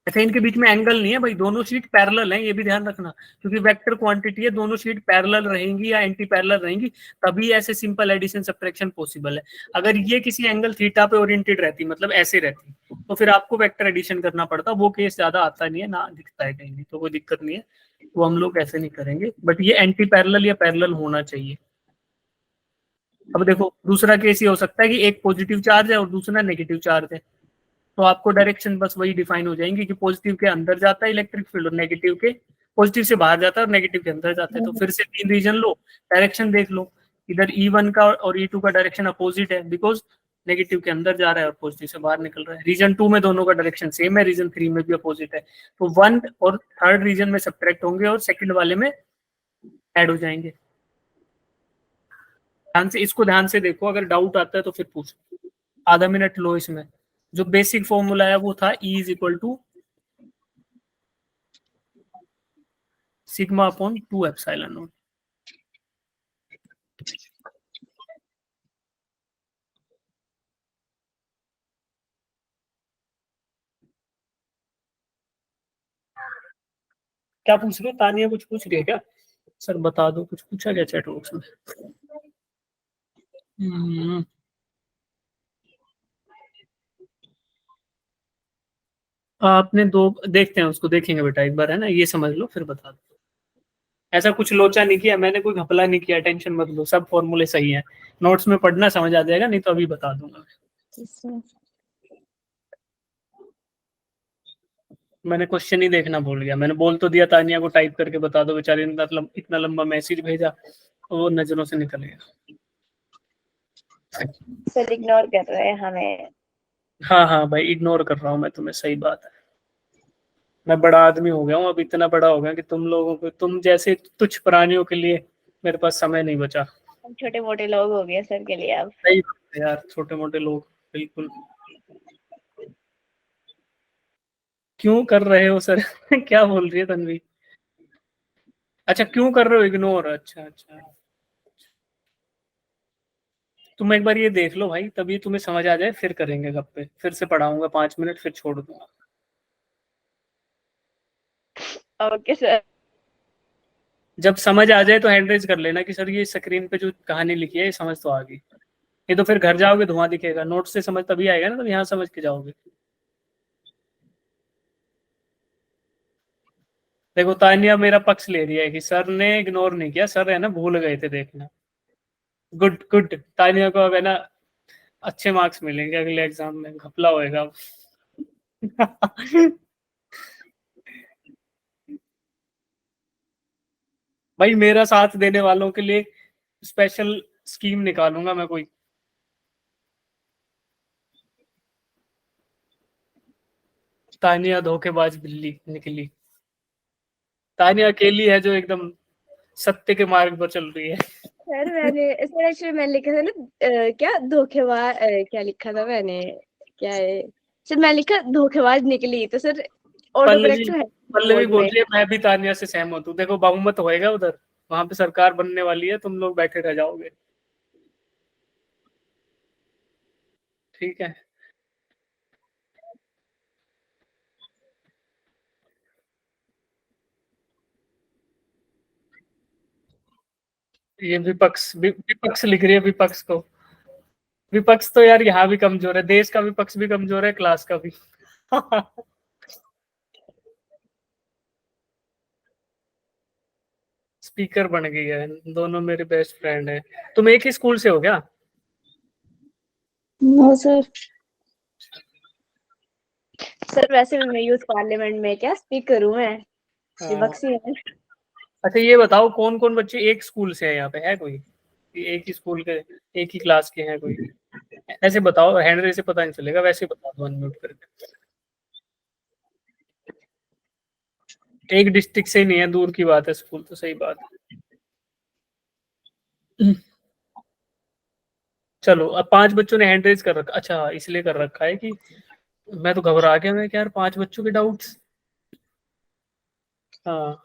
ऐसे इनके बीच में एंगल नहीं है भाई, दोनों शीट पैरेलल हैं, ये भी ध्यान रखना, क्योंकि वेक्टर क्वांटिटी है, दोनों शीट पैरेलल रहेंगी या एंटी पैरेलल रहेंगी, तभी ऐसे सिंपल एडिशन सब्ट्रैक्शन पॉसिबल है। अगर ये किसी एंगल थीटा पे ओरिएंटेड रहती, मतलब ऐसे रहती, तो फिर आपको वेक्टर एडिशन करना पड़ता, वो केस ज्यादा आता नहीं है, ना दिखता है कहीं भी, तो कोई दिक्कत नहीं है, तो हम लोग ऐसे नहीं करेंगे, बट ये एंटी पैरेलल या पैरेलल होना चाहिए। अब देखो दूसरा केस ये हो सकता है कि एक पॉजिटिव चार्ज है और दूसरा नेगेटिव चार्ज है, तो आपको डायरेक्शन बस वही डिफाइन हो जाएंगी कि पॉजिटिव के अंदर जाता है इलेक्ट्रिक फील्ड और नेगेटिव के, पॉजिटिव से बाहर जाता है और नेगेटिव के अंदर जाता है। तो फिर से तीन रीजन लो, डायरेक्शन देख लो, इधर E1 का और E2 का डायरेक्शन अपोजिट है, बिकॉज नेगेटिव के अंदर जा रहा है और पॉजिटिव से बाहर निकल रहा है। रीजन 2 में दोनों का डायरेक्शन सेम है, रीजन 3 में भी अपोजिट है, तो 1 और थर्ड रीजन में सब्ट्रैक्ट होंगे और सेकंड वाले में ऐड हो जाएंगे। ध्यान से देखो, अगर डाउट आता है तो फिर पूछो, आधा मिनट लो इसमें। जो बेसिक फॉर्मूला है वो था E is equal to sigma upon 2 epsilon naught. क्या पूछ रहे हो, तानिया कुछ पूछ रही है क्या? सर बता दो, कुछ पूछा क्या चैट बॉक्स में? आपने दो देखते हैं, उसको देखेंगे बेटा एक बार, है ना, ये समझ लो फिर बता दो। ऐसा कुछ लोचा नहीं किया मैंने, कोई घपला नहीं किया, टेंशन मत लो, सब फॉर्मूले सही हैं, नोट्स में पढ़ना समझ आ जाएगा, नहीं तो अभी बता दूंगा। मैंने क्वेश्चन ही देखना भूल गया। मैंने बोल तो दिया तानिया को टाइप करके बता दो, बेचारी ने इतना लंबा मैसेज भेजा, वो नजरों से निकल गया। सर इग्नोर कर रहे हैं हमें। हाँ हाँ भाई, इग्नोर कर रहा हूँ मैं तुम्हें, सही बात है। मैं बड़ा आदमी हो गया हूँ अब, इतना बड़ा हो गया कि तुम लोगों को, तुम जैसे तुच्छ प्राणियों के लिए मेरे पास समय नहीं बचा। हम छोटे मोटे लोग हो गए सर के लिए अब। सही बात है यार, छोटे मोटे लोग, बिल्कुल। क्यों कर रहे हो सर? क्या बोल रही है तन्वी? अच्छा, क्यों कर रहे हो इग्नोर? अच्छा अच्छा, तुम एक बार ये देख लो भाई, तभी तुम्हें समझ आ जाए, फिर करेंगे गप्पे, फिर से पढ़ाऊंगा 5 मिनट, फिर छोड़ दूंगा। Okay sir. जब समझ आ जाए तो हैंड रेज कर लेना कि सर ये स्क्रीन पे जो कहानी लिखी है ये समझ तो आ गई। ये तो फिर घर जाओगे धुआं दिखेगा, नोट से समझ तभी आएगा ना, तब यहाँ समझ के जाओगे। देखो तानिया मेरा पक्ष ले रही है कि सर ने इग्नोर नहीं किया, सर है ना भूल गए थे देखना। गुड गुड, तानिया को अब है ना अच्छे मार्क्स मिलेंगे अगले एग्जाम में, घपला होएगा अब। भाई मेरा साथ देने वालों के लिए स्पेशल स्कीम निकालूंगा मैं कोई। तानिया धोखेबाज बिल्ली निकली। तानिया अकेली है जो एकदम सत्य के मार्ग पर चल रही है। सर मैंने सर एक्चुअली मैंने लिखा था ना क्या धोखेबाज, क्या लिखा था मैंने, क्या है सर, मैं लिखा धोखेबाज निकली, तो सर ऑटो पल्लवी करेक्ट है पल्लवी बोल्ड बोल में। रही है मैं भी तानिया से सहमत हूँ। देखो बहुमत होएगा उधर, वहां पे सरकार बनने वाली है, तुम लोग बैठे रह जाओगे। ठीक है। ये विपक्ष लिख रही है विपक्ष को। विपक्ष तो यार यहाँ भी कमजोर है, देश का विपक्ष भी कमजोर है, क्लास का भी। स्पीकर बन गई है, दोनों मेरे बेस्ट फ्रेंड है। तुम एक ही स्कूल से हो क्या? No sir. सर वैसे भी मैं यूथ पार्लियामेंट में क्या स्पीकर हूँ मैं, हाँ। विपक्षी है। अच्छा ये बताओ कौन कौन बच्चे एक स्कूल से है यहाँ पे, है कोई? एक ही स्कूल के, एक ही क्लास के हैं कोई? ऐसे बताओ, हैंड से पता नहीं चलेगा, वैसे बता दो अनम्यूट करके। एक डिस्ट्रिक्ट से ही नहीं है, दूर की बात है स्कूल, तो सही बात है। चलो अब 5 बच्चों ने हैंड रेज कर रखा, अच्छा इसलिए कर रखा है कि मैं तो घबरा गया, मैं क्या यार 5 बच्चों के डाउट्स। हाँ,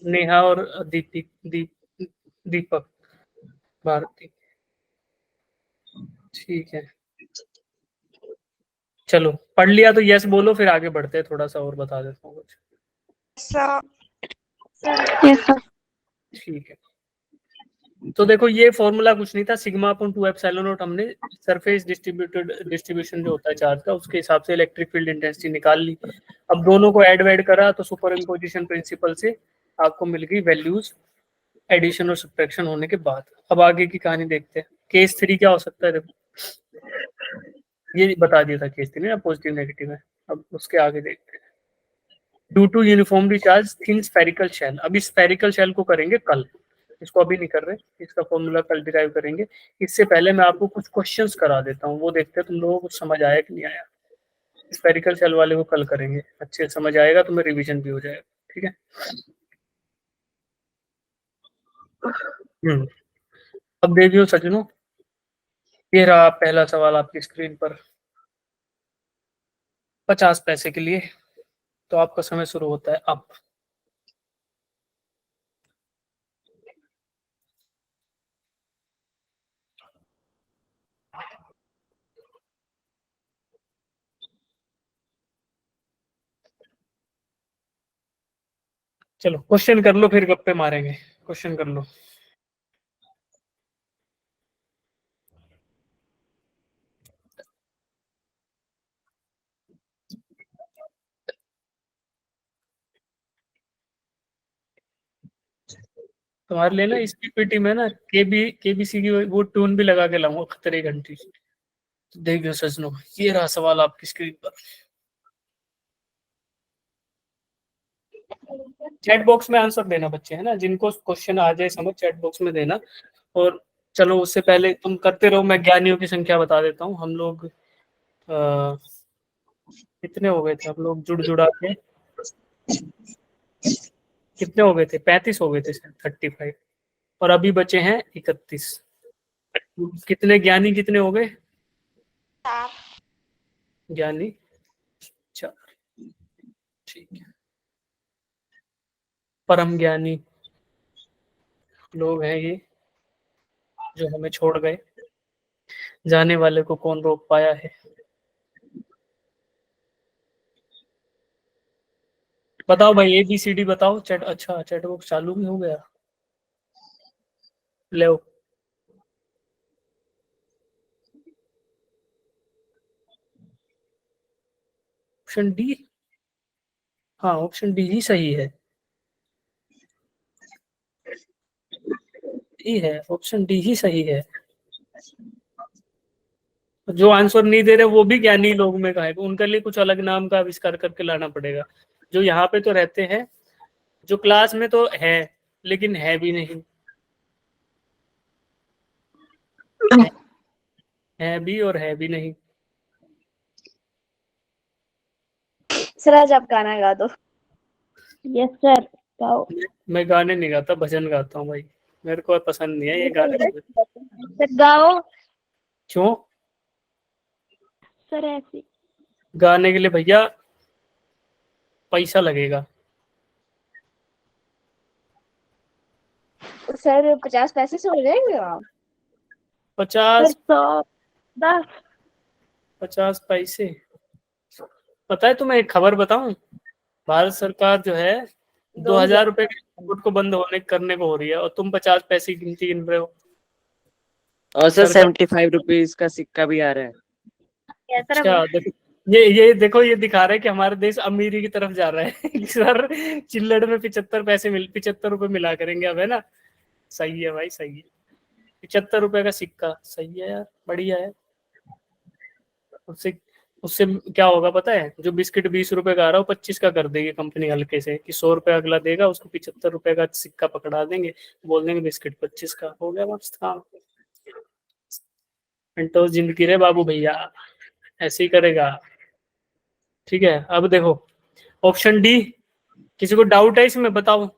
नेहा और दीपक भारती। ठीक है, चलो पढ़ लिया तो यस बोलो, फिर आगे बढ़ते हैं, थोड़ा सा और बता देता हूँ कुछ। Yes sir. ठीक है, तो देखो ये फॉर्मूला कुछ नहीं था, सिग्मा अपॉन 2 एप्सिलॉन नॉट, हमने सरफेस डिस्ट्रीब्यूशन जो होता है चार्ज का, उसके हिसाब से इलेक्ट्रिक फील्ड इंटेंसिटी निकाल ली। अब दोनों को ऐड करा तो सुपर इम्पोजिशन प्रिंसिपल से आपको मिल गई वैल्यूज एडिशन और सब्ट्रैक्शन होने के बाद। अब आगे की कहानी देखते हैं। केस 3 क्या हो सकता है? देखो ये बता दिया था केस 3 ना, पॉजिटिव नेगेटिव है। अब उसके आगे देखते हैं। Due to uniformly charge thin spherical shell, अभी स्फेरिकल शेल को करेंगे कल, इसको अभी नहीं कर रहे, इसका फॉर्मूला कल डिराइव करेंगे। इससे पहले मैं आपको कुछ क्वेश्चंस करा देता हूँ, वो देखते हैं तुम लोगों को समझ आया कि नहीं आया। स्फेरिकल शेल वाले को कल करेंगे, अच्छे से समझ आएगा, तुम्हें रिवीजन भी हो जाएगा। ठीक है। अब देखियो सजनों, ये रहा पहला सवाल आपकी स्क्रीन पर, 50 पैसे के लिए। तो आपका समय शुरू होता है अब। चलो क्वेश्चन कर लो, फिर गप्पे मारेंगे। क्वेश्चन कर लो। तुम्हारे लिए ना इस पीपीटी में ना केबीसी की वो ट्यून भी लगा के लाऊंगा, खतरे घंटी। देखियो सजनों, ये रहा सवाल आपकी स्क्रीन पर। चैट बॉक्स में आंसर देना बच्चे, है ना, जिनको क्वेश्चन आ जाए समझ चैट बॉक्स में देना। और चलो उससे पहले तुम करते रहो, मैं ज्ञानियों की संख्या बता देता हूँ। हम लोग कितने हो गए थे, हम लोग जुड़ जुड़ा के कितने हो गए थे, 35 हो गए थे, 35, और अभी बचे हैं 31। कितने ज्ञानी कितने हो गए? 4। ज्ञानी 4, ठीक है। परम ज्ञानी लोग हैं ये जो हमें छोड़ गए, जाने वाले को कौन रोक पाया है। बताओ भाई, ABCD बताओ। चैट, अच्छा चैट बॉक्स चालू भी हो गया, ले ऑप्शन डी। हाँ ऑप्शन डी ही सही है, ही है, ऑप्शन डी ही सही है। जो आंसर नहीं दे रहे वो भी ज्ञानी लोग में का है, उनके लिए कुछ अलग नाम का आविष्कार करके लाना पड़ेगा। जो यहाँ पे तो रहते हैं, जो क्लास में तो है लेकिन है भी नहीं, है भी और है भी नहीं। सर आज आप गाना गा दो। यस सर, गाओ। मैं गाने नहीं गाता, भजन गाता हूँ भाई, मेरे को पसंद नहीं है ये गाने। सर गाओ। क्यों? सर ऐसे गाने के लिए भैया पैसा लगेगा। सर 50 पैसे से हो जाएगा? 50 सर 10। 50 पैसे। पता है तुम्हें एक खबर बताऊं, भारत सरकार जो है 2000 रुपए के नोट को बंद होने करने को हो रही है, और तुम 50 पैसे की गिनती गिन रहे हो। और सर सरकार- 75 रुपीज का सिक्का भी आ रहा है। अच्छा देखो, ये देखो, ये दिखा रहा है कि हमारा देश अमीरी की तरफ जा रहा है। सर चिल्लड़ में 75 रुपए मिला करेंगे अब, है ना। सही है भाई, सही है। 75 रुपए का सिक्का सही है यार, बढ़िया है। उससे उससे क्या होगा पता है, जो बिस्किट 20 रुपए का आ रहा हो 25 का कर देगी कंपनी हल्के से, कि 100 रुपए अगला देगा, उसको 75 रुपए का सिक्का पकड़ा देंगे, बोल देंगे बिस्किट 25 का हो गया, मस्त काम। तो जिंदगी रे बाबू भैया, ऐसे ही करेगा। ठीक है, अब देखो ऑप्शन डी, किसी को डाउट है इसमें बताओ।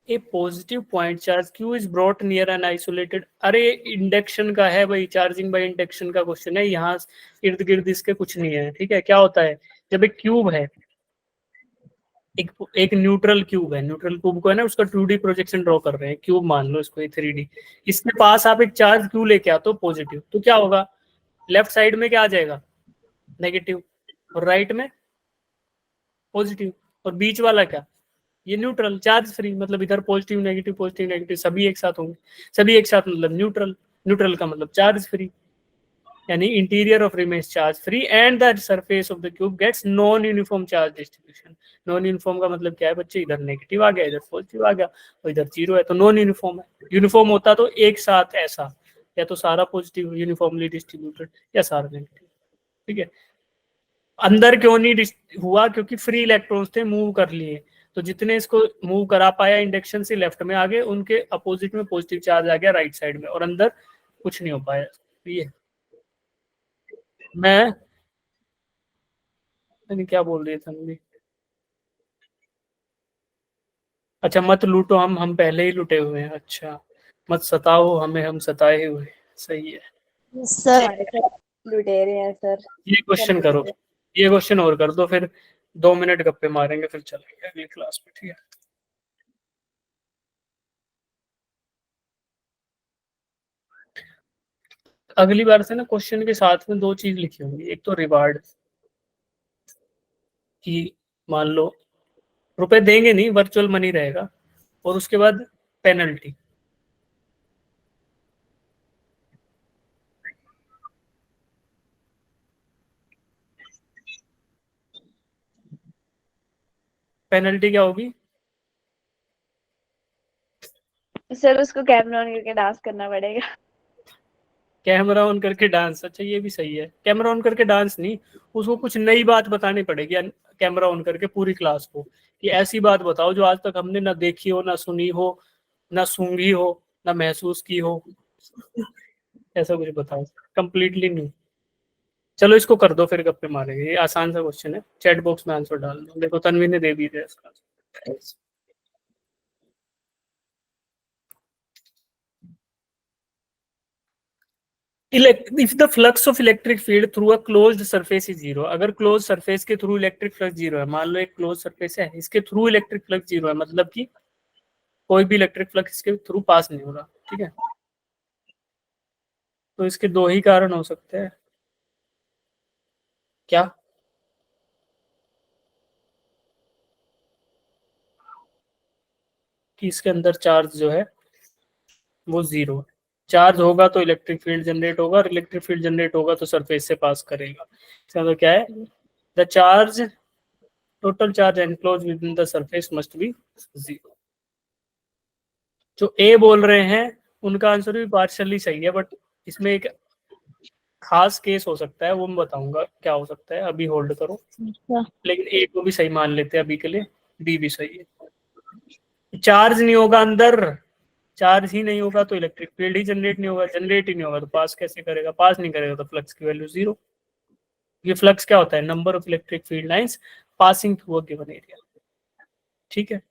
A positive point charge Q is brought near an isolated, अरे इंडक्शन का है भाई, चार्जिंग बाय इंडक्शन का क्वेश्चन है, यहाँ इर्द गिर्द इसके कुछ नहीं है। ठीक है, क्या होता है जब एक क्यूब है, एक न्यूट्रल क्यूब है, न्यूट्रल क्यूब को है ना, उसका 2D प्रोजेक्शन ड्रॉ कर रहे हैं, क्यूब मान लो इसको, 3D, इसके पास आप एक चार्ज क्यू लेके आते हो पॉजिटिव, तो क्या होगा, लेफ्ट साइड में क्या आ जाएगा, नेगेटिव, और राइट में पॉजिटिव, और बीच वाला क्या, ये न्यूट्रल चार्ज फ्री, मतलब इधर पॉजिटिव नेगेटिव सभी एक साथ होंगे, सभी एक साथ मतलब न्यूट्रल, न्यूट्रल का मतलब चार्ज फ्री, यानी interior of remains charge free and the surface of the cube gets non uniform charge distribution. Non uniform का मतलब क्या है बच्चे, इधर नेगेटिव आ गया, इधर पॉजिटिव आ गया, और इधर जीरो है, तो नॉन यूनिफॉर्म है। यूनिफॉर्म होता तो एक साथ ऐसा, या तो सारा पॉजिटिव यूनिफॉर्मली डिस्ट्रीब्यूटेड, या सारा नेगेटिव। ठीक है, अंदर क्यों नहीं हुआ, क्योंकि फ्री इलेक्ट्रॉन्स थे, मूव कर लिए, तो जितने इसको मूव करा पाया इंडक्शन से लेफ्ट में आगे, उनके अपोजिट में पॉजिटिव चार्ज आ गया राइट साइड में, और अंदर कुछ नहीं हो पाया। ये मैं क्या बोल रही था मुझे, अच्छा मत लूटो, हम पहले ही लुटे हुए हैं, अच्छा मत सताओ हमें, हम सताए हुए, सही है। सर लुटेरे हैं सर। ये क्वेश्चन करो, ये क्वेश्चन और कर दो, फिर 2 मिनट गप्पे मारेंगे, फिर चलेंगे अगली क्लास में। ठीक है, अगली बार से ना क्वेश्चन के साथ में 2 चीज लिखी होंगी, एक तो रिवार्ड, कि मान लो रुपए देंगे नहीं, वर्चुअल मनी रहेगा, और उसके बाद पेनल्टी। पेनल्टी क्या होगी? सर उसको कैमरा ऑन करके डांस करना पड़ेगा। कैमरा ऑन करके डांस, अच्छा ये भी सही है, कैमरा ऑन करके डांस नहीं, उसको कुछ नई बात बतानी पड़ेगी, कैमरा ऑन करके पूरी क्लास को कि ऐसी बात बताओ जो आज तक हमने ना देखी हो, ना सुनी हो, ना सूंघी हो, ना महसूस की हो। ऐसा कुछ बताओ, कंप्लीटली न्यू। चलो इसको कर दो फिर गप्पे मारेंगे, ये आसान सा क्वेश्चन है, चैट बॉक्स में आंसर डाल दो। देखो तन्वी ने दे भी दिया इसका। if the flux of electric field through a closed surface is zero, अगर closed surface के थ्रू इलेक्ट्रिक फ्लक्स जीरो है, मान लो एक क्लोज सरफेस है, इसके थ्रू इलेक्ट्रिक फ्लक्स जीरो है, मतलब कि कोई भी इलेक्ट्रिक फ्लक्स इसके थ्रू पास नहीं हो रहा, ठीक है। तो इसके दो ही कारण हो सकते हैं, क्या? कि इसके अंदर चार्ज जो है वो जीरो है, चार्ज होगा तो इलेक्ट्रिक फील्ड जनरेट होगा, और इलेक्ट्रिक फील्ड जनरेट होगा तो सरफेस से पास करेगा। इसका मतलब क्या है? The charge, total charge enclose with in the surface must be zero. जो ए बोल रहे हैं उनका आंसर भी पार्शियली सही है, बट इसमें एक खास केस हो सकता है, वो मैं बताऊंगा क्या हो सकता है, अभी होल्ड करो। अच्छा, लेकिन ए को भी सही मान लेते हैं अभी के लिए, बी भी सही है। चार्ज नहीं होगा अंदर, चार्ज ही नहीं होगा तो इलेक्ट्रिक फील्ड ही जनरेट नहीं होगा, जनरेट ही नहीं होगा तो पास कैसे करेगा? पास नहीं करेगा तो फ्लक्स की वैल्यू जीरो। ये फ्लक्स क्या होता है? Number of electric field lines passing through a given area, ठीक है।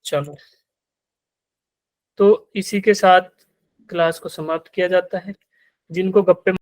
चलो, तो इसी के साथ क्लास को समाप्त किया जाता है। जिनको गप्पे